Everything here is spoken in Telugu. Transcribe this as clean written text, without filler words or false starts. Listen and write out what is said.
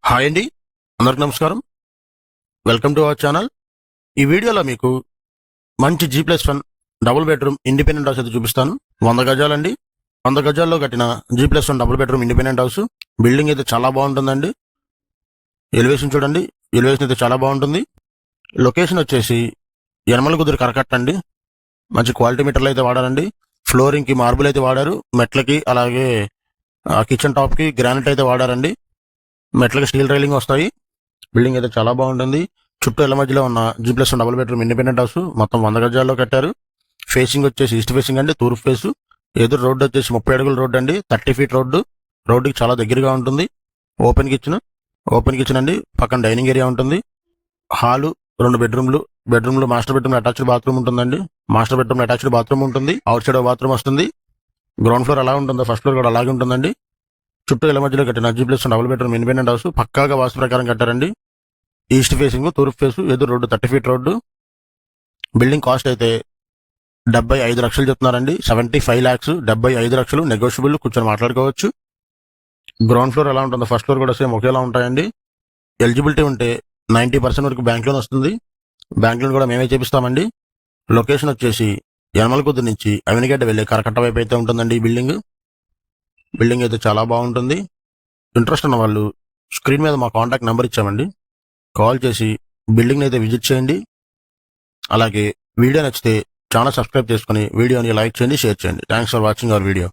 హాయ్ అండి, అందరికి నమస్కారం. Welcome to our channel. ఈ వీడియోలో మీకు మంచి G+1 double bedroom independent house అయితే చూపిస్తాను. 100 గజాలండి. 100 గజాల్లో కట్టిన G+1 double bedroom independent house. Building అయితే చాలా బాగుంటుందండి. ఎలివేషన్ చూడండి, ఎలివేషన్ అయితే చాలా బాగుంటుంది. లొకేషన్ వచ్చేసి యనమలకుదురు కరకట్ట అండి. మంచి క్వాలిటీ మీటర్లు అయితే వాడారండి. ఫ్లోరింగ్ కి మార్బుల్ అయితే వాడారు. మెట్లకి అలాగే కిచెన్ టాప్ కి గ్రానైట్ అయితే వాడారండి. మెట్లకి స్టీల్ రైలింగ్ వస్తాయి. బిల్డింగ్ అయితే చాలా బాగుంటుంది. చుట్టూ ఇళ్ల మధ్యలో ఉన్న G+1 double bedroom independent house మొత్తం 100 గజాల్లో కట్టారు. ఫేసింగ్ వచ్చేసి ఈస్ట్ ఫేసింగ్ అండి, తూర్పు ఫేసు. ఎదురు రోడ్డు వచ్చేసి 30 అడుగుల రోడ్డు అండి, 30 ఫీట్ రోడ్డు. రోడ్డుకి చాలా దగ్గరగా ఉంటుంది. ఓపెన్ కిచెన్ అండి. పక్కన డైనింగ్ ఏరియా ఉంటుంది. హాలు, 2 బెడ్రూమ్లు మాస్టర్ బెడ్రూమ్ అటాచ్డ్ బాత్రూమ్ ఉంటుందండి. మాస్టర్ బెడ్రూమ్ అటాచ్డ్ బాత్రూమ్ ఉంటుంది. అవుట్ సైడ్ బాత్రూమ్ వస్తుంది. గ్రౌండ్ ఫ్లోర్ ఎలా ఉంటుందో ఫస్ట్ ఫ్లోర్ కూడా అలాగే ఉంటుందండి. చుట్టూ ఇళ్ల మధ్యలో కట్టిన G+1 double bedroom independent house పక్కాగా వాస్తు ప్రకారం కట్టారండి. ఈస్ట్ ఫేసింగ్, తూర్పు ఫేసు, ఎదురు road 30 feet road. Building cost అయితే 75 లక్షలు చెప్తున్నారండి. 75 lakhs, 75 లక్షలు నెగోషియబుల్, కూర్చొని మాట్లాడుకోవచ్చు. గ్రౌండ్ ఫ్లోర్ ఎలా ఉంటుందో ఫస్ట్ ఫ్లోర్ కూడా సేమ్ ఒకేలా ఉంటాయండి. ఎలిజిబిలిటీ ఉంటే 90% వరకు బ్యాంక్ లోన్ వస్తుంది. బ్యాంక్ లోన్ కూడా మేమే చేపిస్తామండి. లొకేషన్ వచ్చేసి యనమలకుదురు నుంచి అవినిగడ్డ వెళ్ళే కరకట్ట వైపు అయితే ఉంటుందండి ఈ బిల్డింగ్ అయితే చాలా బాగుంటుంది. ఇంట్రెస్ట్ ఉన్న వాళ్ళు స్క్రీన్ మీద మా కాంటాక్ట్ నెంబర్ ఇచ్చామండి. కాల్ చేసి బిల్డింగ్ అయితే విజిట్ చేయండి. అలాగే వీడియో నచ్చితే ఛానల్ సబ్స్క్రైబ్ చేసుకుని వీడియోని లైక్ చేయండి, షేర్ చేయండి. Thanks for watching our video.